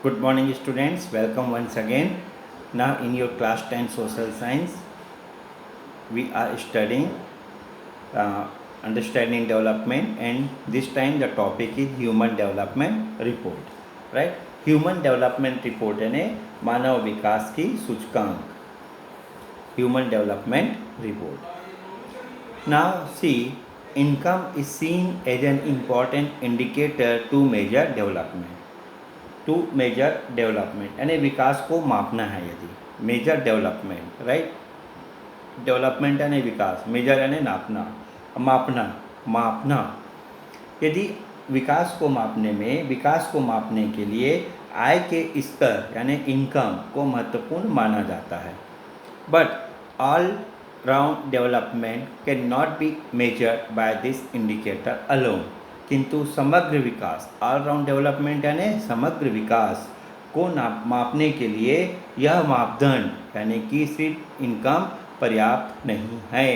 Good morning, students. Welcome once again. Now, in your class 10 social science, we are studying understanding development, and this time the topic is human development report. Right? Human development report यानी मानव विकास की सूचकांक. Human development report. Now, see, income is seen as an important indicator to measure development. To measure development यानी विकास को मापना है. यदि मेजर डेवलपमेंट, राइट, डेवलपमेंट यानी विकास, मेजर यानी नापना, मापना. यदि विकास को मापने के लिए आय के स्तर यानी इनकम को महत्वपूर्ण माना जाता है. But all round development can not be measured by this indicator alone. किंतु समग्र विकास, ऑलराउंड डेवलपमेंट यानी समग्र विकास को मापने के लिए यह मापदंड यानी कि सिर्फ इनकम पर्याप्त नहीं है.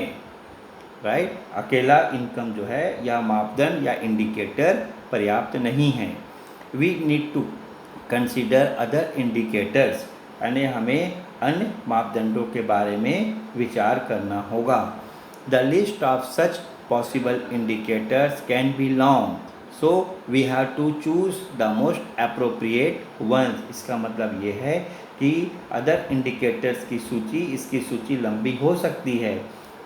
राइट, अकेला इनकम जो है यह मापदंड या इंडिकेटर पर्याप्त नहीं है. We need to consider other indicators यानी हमें अन्य मापदंडों के बारे में विचार करना होगा. The list of such possible indicators can be long, so we have to choose the most appropriate ones. इसका मतलब ये है कि अदर इंडिकेटर्स की सूची, इसकी सूची लंबी हो सकती है,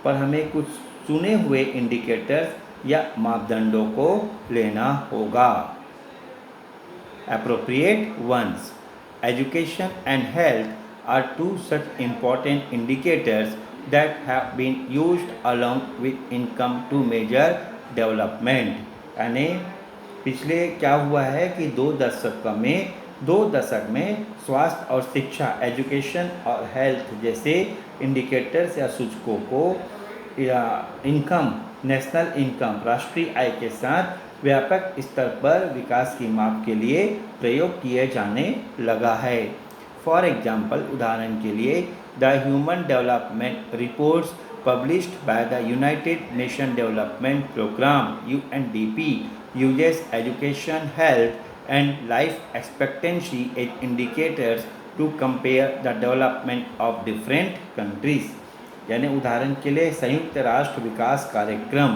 पर हमें कुछ चुने हुए इंडिकेटर्स या मापदंडों को लेना होगा. Appropriate ones. Education and health are two such important indicators that have been used along with income to measure development. यानी पिछले क्या हुआ है कि दो दशक में स्वास्थ्य और शिक्षा, एजुकेशन और हेल्थ जैसे इंडिकेटर्स या सूचकों को इनकम, नेशनल इनकम, राष्ट्रीय आय के साथ व्यापक स्तर पर विकास की माप के लिए प्रयोग किए जाने लगा है. फॉर एग्जाम्पल, उदाहरण के लिए, the human development reports published by the United Nation Development Programme UNDP uses education, health and life expectancy as indicators to compare the development of different countries. यानी उदाहरण के लिए संयुक्त राष्ट्र विकास कार्यक्रम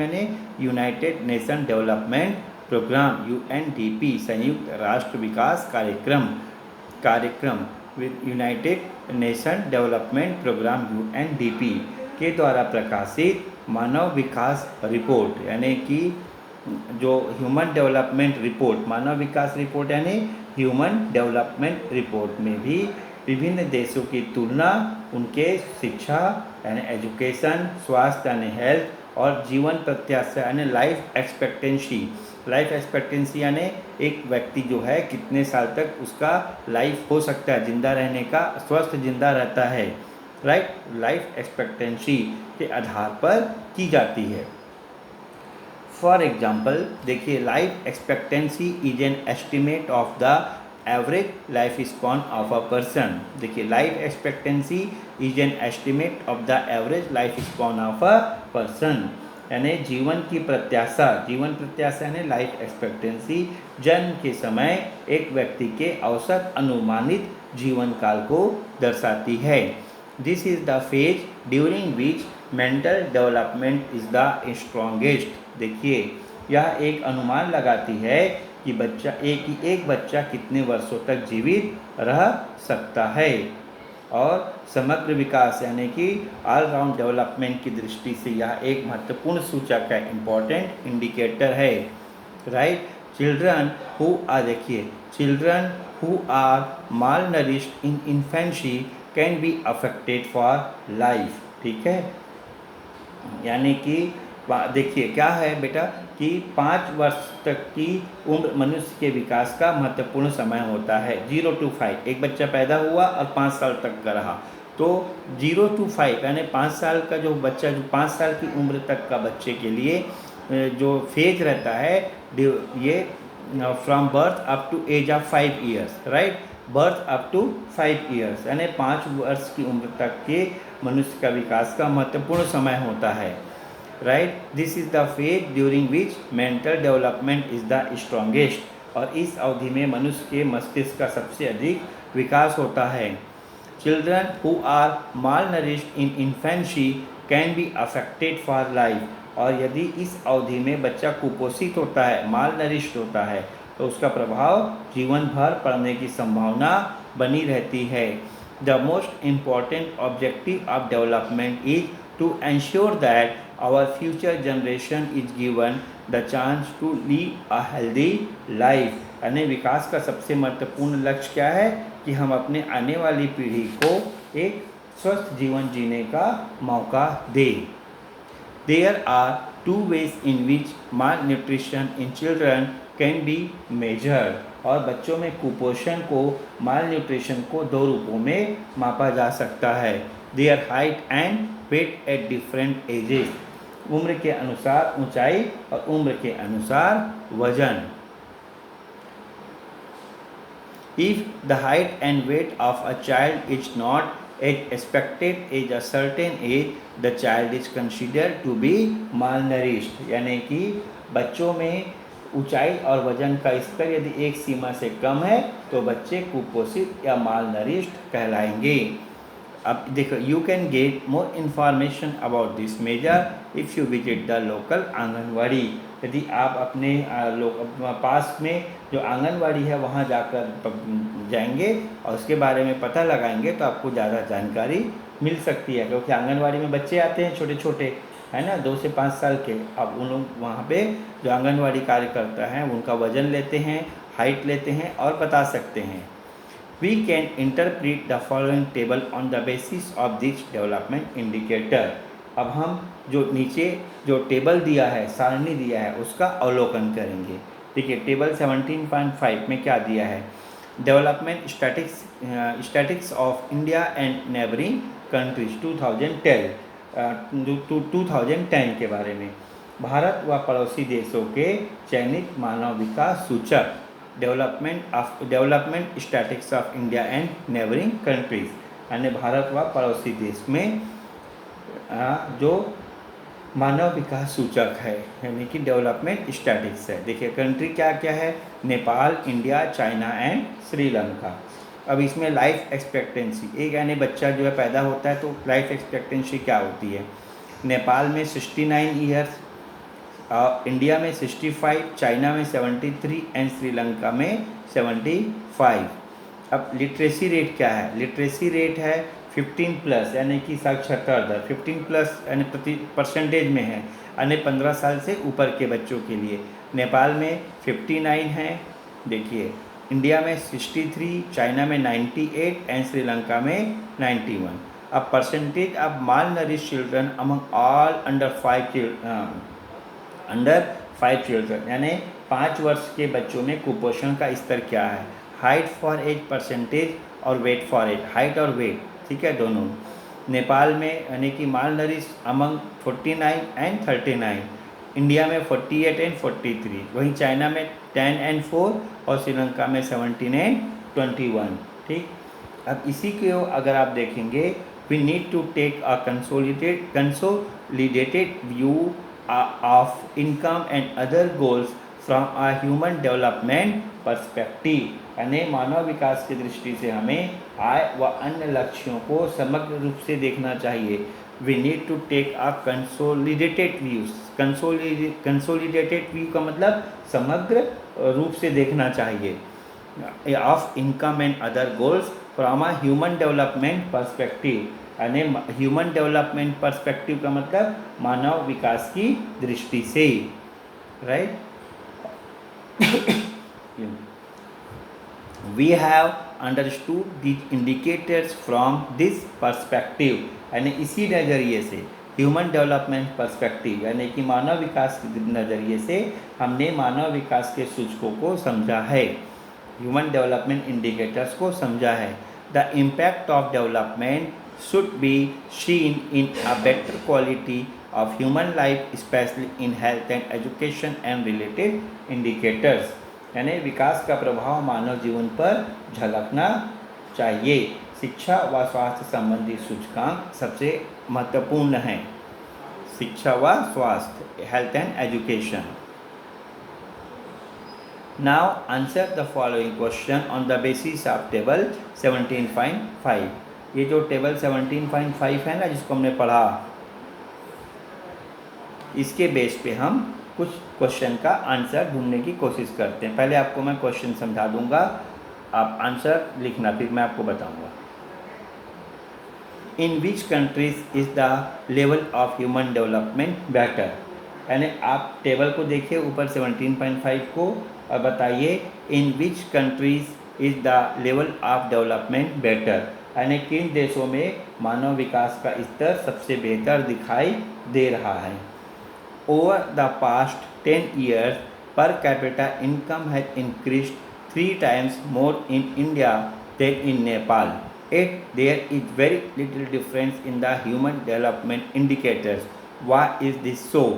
यानी United Nation Development Programme UNDP, संयुक्त राष्ट्र विकास कार्यक्रम United Nation Development Programme UNDP के द्वारा प्रकाशित मानव विकास रिपोर्ट यानी कि जो ह्यूमन डेवलपमेंट रिपोर्ट, मानव विकास रिपोर्ट यानी ह्यूमन डेवलपमेंट रिपोर्ट में भी विभिन्न देशों की तुलना उनके शिक्षा यानी एजुकेशन, स्वास्थ्य यानी हेल्थ और जीवन प्रत्याशा यानी लाइफ एक्सपेक्टेंसी यानी एक व्यक्ति जो है कितने साल तक उसका लाइफ हो सकता है, जिंदा रहने का, स्वस्थ जिंदा रहता है, राइट, लाइफ एक्सपेक्टेंसी के आधार पर की जाती है. फॉर एग्जाम्पल देखिए, life expectancy is an estimate of the average life span of a person. देखिए, life expectancy is an estimate of the average life span of a person यानी जीवन प्रत्याशा यानी लाइफ एक्सपेक्टेंसी जन्म के समय एक व्यक्ति के औसत अनुमानित जीवन काल को दर्शाती है. This is the phase during which mental development is the strongest. देखिए, यह एक अनुमान लगाती है कि एक बच्चा कितने वर्षों तक जीवित रह सकता है, और समग्र विकास यानी कि ऑल राउंड डेवलपमेंट की दृष्टि से यह एक महत्वपूर्ण सूचक है, इम्पॉर्टेंट इंडिकेटर है. Right, children who are malnourished in infancy can be affected for life. ठीक है, यानी कि देखिए क्या है बेटा कि 5 वर्ष तक की उम्र मनुष्य के विकास का महत्वपूर्ण समय होता है. 0 to 5, एक बच्चा पैदा हुआ और 5 साल तक का रहा, तो 0 to 5 यानी 5 साल का जो बच्चा, जो 5 साल की उम्र तक का बच्चे के लिए जो फेज रहता है, ये from birth up to age of 5 years, right, birth up to 5 years यानी 5 वर्ष की उम्र तक के मनुष्य का विकास का महत्वपूर्ण समय होता है. right? This is the phase during which mental development is the strongest. और इस अवधि में मनुष्य के मस्तिष्क का सबसे अधिक विकास होता है। Children who are malnourished in infancy can be affected for life. और यदि इस अवधि में बच्चा कुपोषित होता है, माल नरिश्ड होता है, तो उसका प्रभाव जीवन भर पड़ने की संभावना बनी रहती है। The most important objective of development is to ensure that our future generation is given the chance to live a healthy life. यानी विकास का सबसे महत्वपूर्ण लक्ष्य क्या है कि हम अपने आने वाली पीढ़ी को एक स्वस्थ जीवन जीने का मौका दें। There are two ways in which malnutrition in children can be measured. और बच्चों में कुपोषण को, माल न्यूट्रिशन को दो रूपों में मापा जा सकता है। Their height and weight at different ages. उम्र के अनुसार ऊंचाई और उम्र के अनुसार वजन। If the height and weight of a child is not as expected at a certain age, the child is considered to be malnourished। यानी कि बच्चों में ऊंचाई और वजन का स्तर यदि एक सीमा से कम है तो बच्चे कुपोषित या मालनरिश्ड कहलाएंगे। अब देखो, you can get more information about this measure if you visit the local anganwadi. यदि आप अपने पास में जो आंगनवाड़ी है वहाँ जाकर जाएंगे और उसके बारे में पता लगाएंगे तो आपको ज़्यादा जानकारी मिल सकती है, क्योंकि आंगनवाड़ी में बच्चे आते हैं छोटे छोटे, है ना, 2 से 5 साल के। अब उन लोग वहाँ पे जो आंगनवाड़ी कार्यकर्ता हैं उनका वजन लेते हैं, हाइट लेते हैं और बता सकते हैं। We can interpret the following table on the basis of this development indicator। अब हम जो नीचे जो टेबल दिया है, सारणी दिया है, उसका अवलोकन करेंगे। देखिए टेबल 17.5 में क्या दिया है। Development statics of India and neighbouring countries 2010 के बारे में। भारत व पड़ोसी देशों के चयनित मानव विकास सूचक। Development statics of India and neighbouring countries, यानी भारत व पड़ोसी देश में जो मानव विकास सूचक है, यानी कि डेवलपमेंट स्टैटिक्स है। देखिए कंट्री क्या क्या है, Nepal, India, China and Sri Lanka. अब इसमें लाइफ एक्सपेक्टेंसी, एक यानी बच्चा जो है पैदा होता है तो लाइफ एक्सपेक्टेंसी क्या होती है। नेपाल में 69 ईयर्स, इंडिया में 65, चाइना में 73 एंड श्रीलंका में 75। अब लिटरेसी रेट क्या है, लिटरेसी रेट है 15+, यानी कि साक्षरता दर 15+ यानी % में है, यानी 15 साल से ऊपर के बच्चों के लिए। नेपाल में 59 है, देखिए इंडिया में 63, चाइना में 98 एंड श्रीलंका में 91। अब percentage of mall nourish children among all under 5 children, यानी 5 वर्ष के बच्चों में कुपोषण का स्तर क्या है। हाइट फॉर एज परसेंटेज और वेट फॉर एज, हाइट और वेट, ठीक है, दोनों। नेपाल में यानी कि माल नरिश अमंग 49 एंड 39, इंडिया में 48 एंड 43, वहीं चाइना में 10 एंड 4 और श्रीलंका में 17 एंड 21। ठीक, अब इसी को अगर आप देखेंगे, we need to take a consolidated view of income and other goals from a human development perspective, यानी मानव विकास की दृष्टि से हमें आय व अन्य लक्ष्यों को समग्र रूप से देखना चाहिए। We need to take a consolidated views. Consolidated view का मतलब समग्र रूप से देखना चाहिए of income and other goals from a human development perspective, यानी ह्यूमन डेवलपमेंट पर्सपेक्टिव का मतलब मानव विकास की दृष्टि से, right. We have understood these indicators from this perspective, यानी इसी नज़रिए से ह्यूमन डेवलपमेंट पर्सपेक्टिव यानी कि मानव विकास के नज़रिए से हमने मानव विकास के सूचकों को समझा है, ह्यूमन डेवलपमेंट इंडिकेटर्स को समझा है। The impact of development should be seen in a better quality of human life, especially in health and education and related indicators, यानी विकास का प्रभाव मानव जीवन पर झलकना चाहिए। शिक्षा व स्वास्थ्य संबंधी सूचकांक सबसे महत्वपूर्ण हैं। शिक्षा व स्वास्थ्य, health and education. Now answer the following question on the basis of table 17.5। ये जो टेबल 17.5 है ना, जिसको हमने पढ़ा, इसके बेस पे हम कुछ क्वेश्चन का आंसर ढूंढने की कोशिश करते हैं। पहले आपको मैं क्वेश्चन समझा दूंगा, आप आंसर लिखना, फिर मैं आपको बताऊंगा। In which countries is the level of human development better. यानी आप टेबल को देखिए ऊपर 17.5 को, और बताइए in which countries is the level of development better, यानी किन देशों में मानव विकास का स्तर सबसे बेहतर दिखाई दे रहा है। Over the past 10 years per capita income has increased 3 times more in India than in Nepal. Yet there is very little difference in the human development indicators. Why is this so?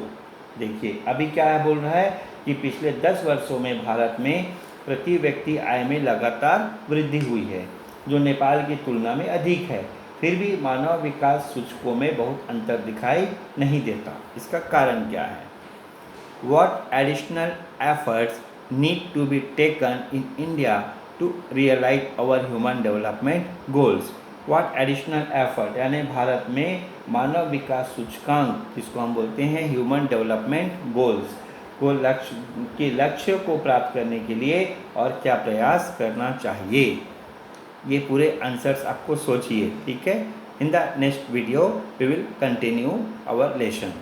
देखिए अभी क्या है, बोल रहा है कि पिछले 10 वर्षों में भारत में प्रति व्यक्ति आय में लगातार वृद्धि हुई है, जो नेपाल की तुलना में अधिक है। फिर भी मानव विकास सूचकों में बहुत अंतर दिखाई नहीं देता। इसका कारण क्या है? What additional efforts need to be taken in India to realize our human development goals? What additional effort, यानी भारत में मानव विकास सूचकांक, जिसको हम बोलते हैं ह्यूमन डेवलपमेंट गोल्स, को लक्ष्य को प्राप्त करने के लिए और क्या प्रयास करना चाहिए। ये पूरे आंसर्स आपको सोचिए, ठीक है। In the next video we will continue our lesson.